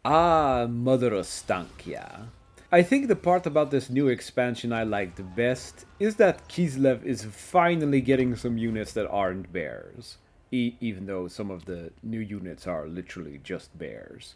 Ah, Mother Ostankya. I think the part about this new expansion I like the best is that Kislev is finally getting some units that aren't bears. Even though some of the new units are literally just bears.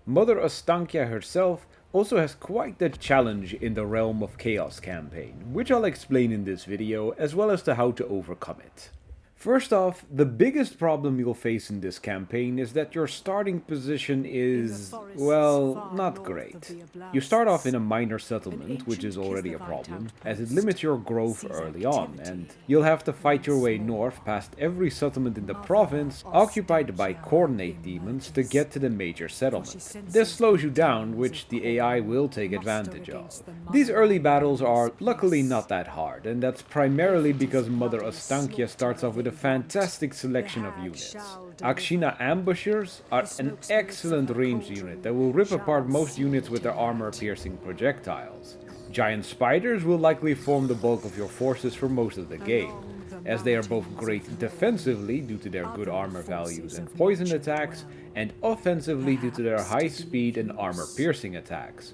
Mother Ostankya herself also has quite the challenge in the Realm of Chaos campaign, which I'll explain in this video, as well as to how to overcome it. First off, the biggest problem you'll face in this campaign is that your starting position is, well, not great. You start off in a minor settlement, which is already a problem, as it limits your growth early on, and you'll have to fight your way north past every settlement in the province occupied by coordinate demons to get to the major settlement. This slows you down, which the AI will take advantage of. These early battles are luckily not that hard, and that's primarily because Mother Ostankya starts off with a fantastic selection of units. Akshina Ambushers are an excellent ranged unit that will rip apart most units with their armor-piercing projectiles. Giant spiders will likely form the bulk of your forces for most of the game, as they are both great defensively due to their good armor values and poison attacks, and offensively due to their high speed and armor-piercing attacks.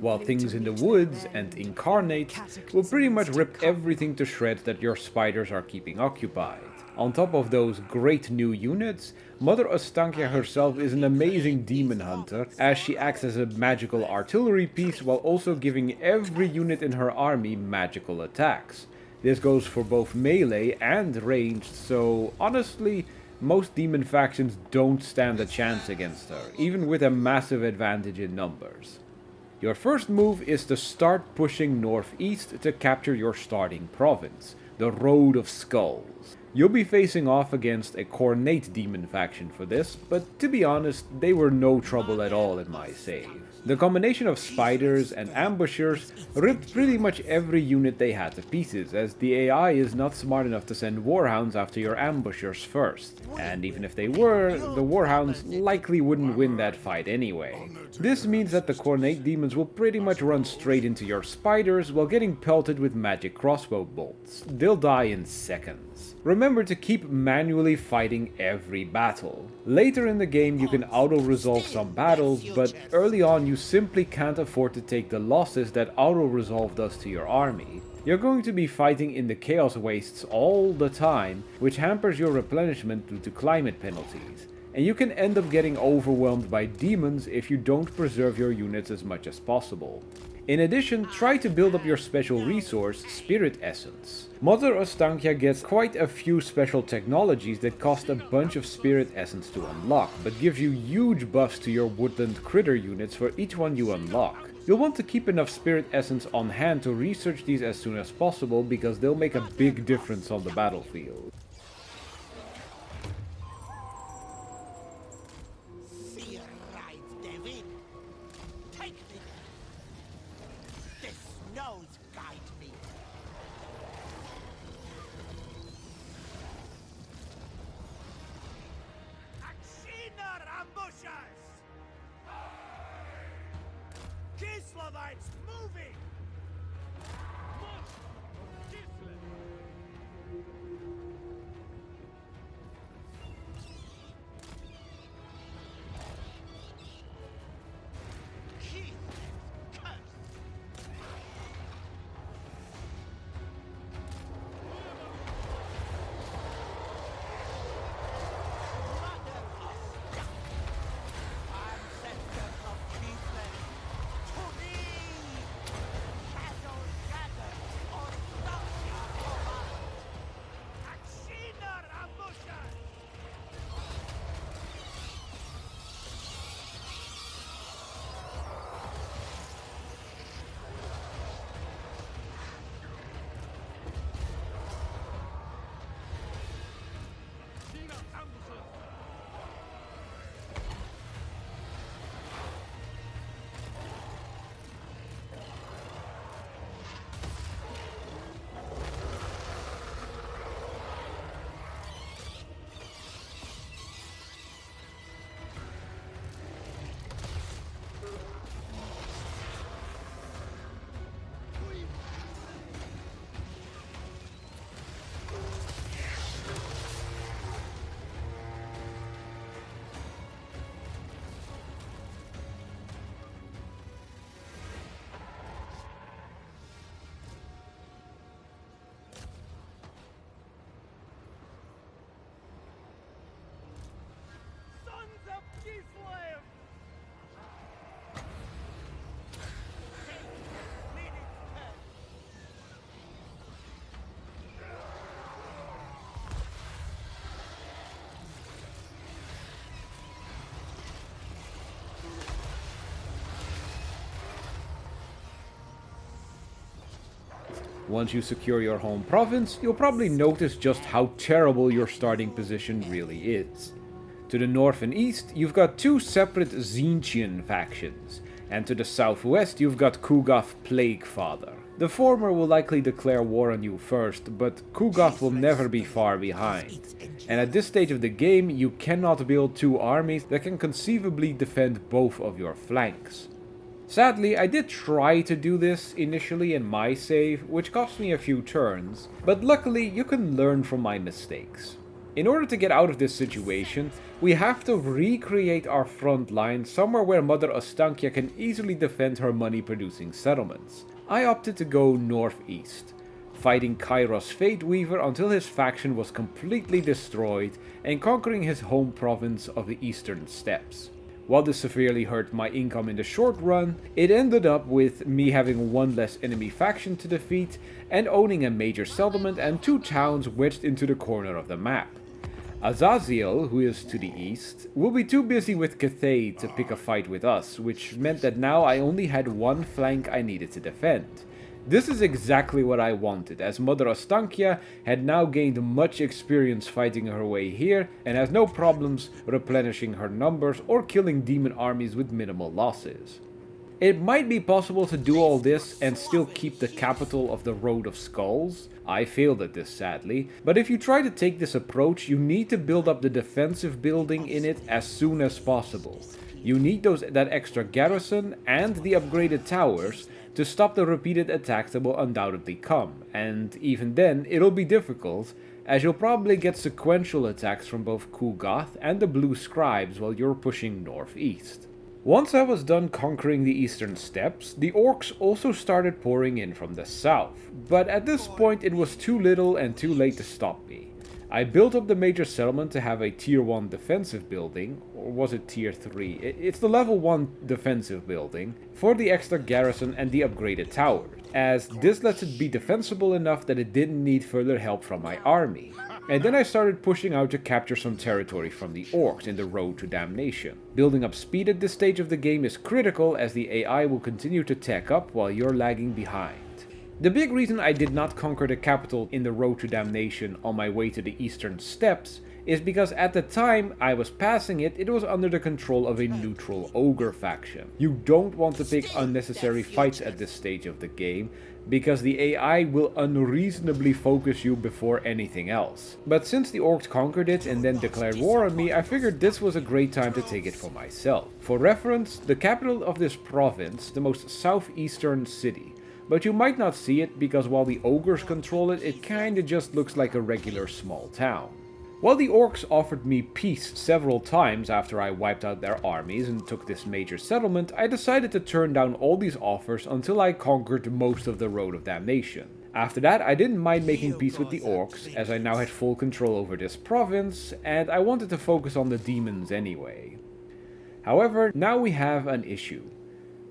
While things in the woods and incarnates will pretty much rip everything to shreds that your spiders are keeping occupied. On top of those great new units, Mother Ostankya herself is an amazing demon hunter, as she acts as a magical artillery piece while also giving every unit in her army magical attacks. This goes for both melee and ranged, so honestly, most demon factions don't stand a chance against her, even with a massive advantage in numbers. Your first move is to start pushing northeast to capture your starting province, the Road of Skulls. You'll be facing off against a Cornate demon faction for this, but to be honest, they were no trouble at all in my save. The combination of spiders and ambushers ripped pretty much every unit they had to pieces, as the AI is not smart enough to send warhounds after your ambushers first. And even if they were, the warhounds likely wouldn't win that fight anyway. This means that the Cornate demons will pretty much run straight into your spiders while getting pelted with magic crossbow bolts. They'll die in seconds. Remember to keep manually fighting every battle. Later in the game you can auto-resolve some battles, but early on you simply can't afford to take the losses that auto-resolve does to your army. You're going to be fighting in the Chaos Wastes all the time, which hampers your replenishment due to climate penalties. And you can end up getting overwhelmed by demons if you don't preserve your units as much as possible. In addition, try to build up your special resource, Spirit Essence. Mother Ostankya gets quite a few special technologies that cost a bunch of Spirit Essence to unlock, but gives you huge buffs to your woodland critter units for each one you unlock. You'll want to keep enough Spirit Essence on hand to research these as soon as possible, because they'll make a big difference on the battlefield. Kislevites moving! Once you secure your home province, you'll probably notice just how terrible your starting position really is. To the north and east, you've got two separate Tzeentchian factions, and to the southwest you've got Kugoth Plaguefather. The former will likely declare war on you first, but Kugoth will never be far behind. And at this stage of the game, you cannot build two armies that can conceivably defend both of your flanks. Sadly, I did try to do this initially in my save, which cost me a few turns, but luckily you can learn from my mistakes. In order to get out of this situation, we have to recreate our front line somewhere where Mother Ostankya can easily defend her money-producing settlements. I opted to go northeast, fighting Kairos Fateweaver until his faction was completely destroyed and conquering his home province of the Eastern Steppes. While this severely hurt my income in the short run, it ended up with me having one less enemy faction to defeat and owning a major settlement and two towns wedged into the corner of the map. Azaziel, who is to the east, will be too busy with Cathay to pick a fight with us, which meant that now I only had one flank I needed to defend. This is exactly what I wanted, as Mother Ostankya had now gained much experience fighting her way here and has no problems replenishing her numbers or killing demon armies with minimal losses. It might be possible to do all this and still keep the capital of the Road of Skulls. I failed at this sadly, but if you try to take this approach, you need to build up the defensive building in it as soon as possible. You need that extra garrison and the upgraded towers to stop the repeated attacks that will undoubtedly come, and even then it'll be difficult, as you'll probably get sequential attacks from both Kugoth and the Blue Scribes while you're pushing northeast. Once I was done conquering the Eastern Steppes, the orcs also started pouring in from the south, but at this point it was too little and too late to stop me. I built up the major settlement to have a tier 1 defensive building, or was it tier 3? It's the level 1 defensive building, for the extra garrison and the upgraded towers, as this lets it be defensible enough that it didn't need further help from my army. And then I started pushing out to capture some territory from the orcs in the Road to Damnation. Building up speed at this stage of the game is critical, as the AI will continue to tech up while you're lagging behind. The big reason I did not conquer the capital in the Road to Damnation on my way to the Eastern Steppes is because at the time I was passing it, it was under the control of a neutral ogre faction. You don't want to pick unnecessary fights at this stage of the game, because the AI will unreasonably focus you before anything else. But since the orcs conquered it and then declared war on me, I figured this was a great time to take it for myself. For reference, the capital of this province, the most southeastern city, but you might not see it because while the ogres control it, it kinda just looks like a regular small town. While the orcs offered me peace several times after I wiped out their armies and took this major settlement, I decided to turn down all these offers until I conquered most of the Road of Damnation. After that, I didn't mind making peace with the orcs, as I now had full control over this province, and I wanted to focus on the demons anyway. However, now we have an issue.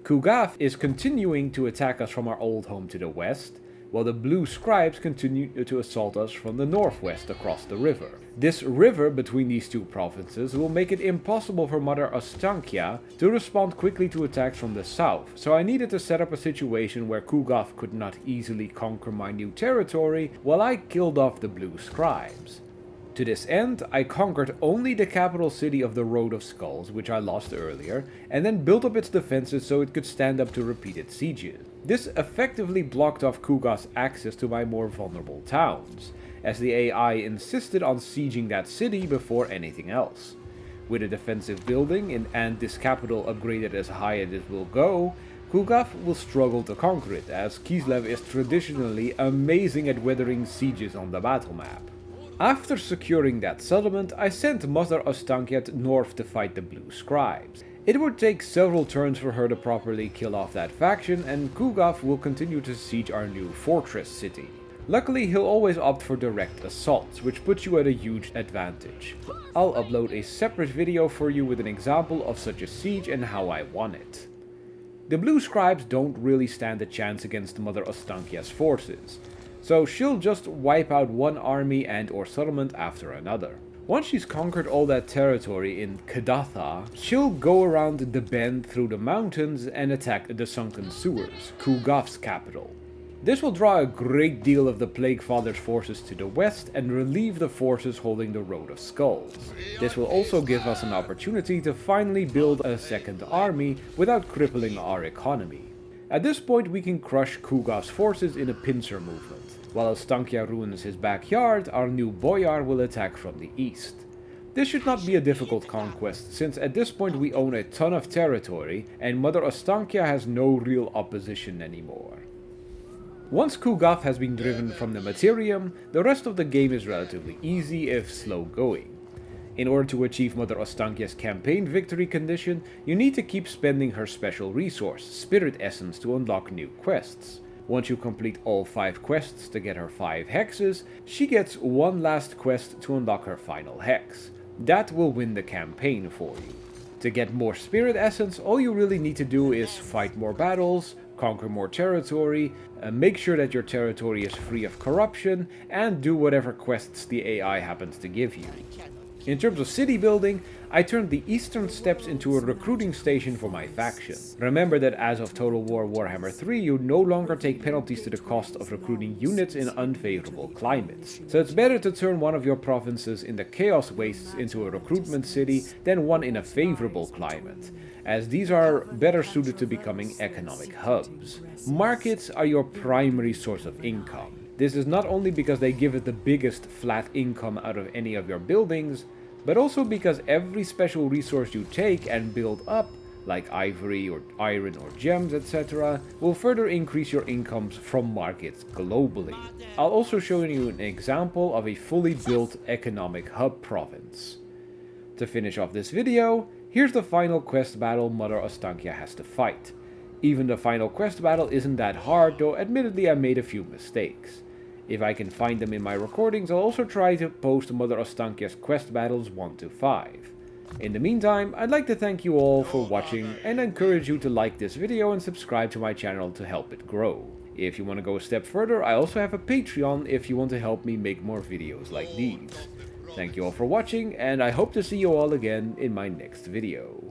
Kugoth is continuing to attack us from our old home to the west, while the Blue Scribes continue to assault us from the northwest across the river. This river between these two provinces will make it impossible for Mother Ostankya to respond quickly to attacks from the south, so I needed to set up a situation where Kugoth could not easily conquer my new territory while I killed off the Blue Scribes. To this end, I conquered only the capital city of the Road of Skulls, which I lost earlier, and then built up its defenses so it could stand up to repeated sieges. This effectively blocked off Kugoth's access to my more vulnerable towns, as the AI insisted on sieging that city before anything else. With a defensive building and this capital upgraded as high as it will go, Kugoth will struggle to conquer it, as Kislev is traditionally amazing at weathering sieges on the battle map. After securing that settlement, I sent Mother Ostankya north to fight the Blue Scribes. It would take several turns for her to properly kill off that faction, and Kugoth will continue to siege our new fortress city. Luckily, he'll always opt for direct assaults, which puts you at a huge advantage. I'll upload a separate video for you with an example of such a siege and how I won it. The Blue Scribes don't really stand a chance against Mother Ostankya's forces, so she'll just wipe out one army and or settlement after another. Once she's conquered all that territory in Kedatha, she'll go around the bend through the mountains and attack the Sunken Sewers, Kugoth's capital. This will draw a great deal of the Plague Father's forces to the west and relieve the forces holding the Road of Skulls. This will also give us an opportunity to finally build a second army without crippling our economy. At this point we can crush Kugav's forces in a pincer movement. While Ostankya ruins his backyard, our new boyar will attack from the east. This should not be a difficult conquest, since at this point we own a ton of territory and Mother Ostankya has no real opposition anymore. Once Kugav has been driven from the Materium, the rest of the game is relatively easy if slow going. In order to achieve Mother Ostankya's campaign victory condition, you need to keep spending her special resource, Spirit Essence, to unlock new quests. Once you complete all 5 quests to get her 5 hexes, she gets one last quest to unlock her final hex. That will win the campaign for you. To get more Spirit Essence, all you really need to do is fight more battles, conquer more territory, make sure that your territory is free of corruption, and do whatever quests the AI happens to give you. In terms of city building, I turned the eastern steppes into a recruiting station for my faction. Remember that as of Total War Warhammer 3, you no longer take penalties to the cost of recruiting units in unfavorable climates. So it's better to turn one of your provinces in the Chaos Wastes into a recruitment city than one in a favorable climate, as these are better suited to becoming economic hubs. Markets are your primary source of income. This is not only because they give it the biggest flat income out of any of your buildings, but also because every special resource you take and build up, like ivory or iron or gems, etc., will further increase your incomes from markets globally. I'll also show you an example of a fully built economic hub province. To finish off this video, here's the final quest battle Mother Ostankya has to fight. Even the final quest battle isn't that hard, though admittedly I made a few mistakes. If I can find them in my recordings, I'll also try to post Mother Ostankya's quest battles 1 to 5. In the meantime, I'd like to thank you all for watching and encourage you to like this video and subscribe to my channel to help it grow. If you want to go a step further, I also have a Patreon if you want to help me make more videos like these. Thank you all for watching, and I hope to see you all again in my next video.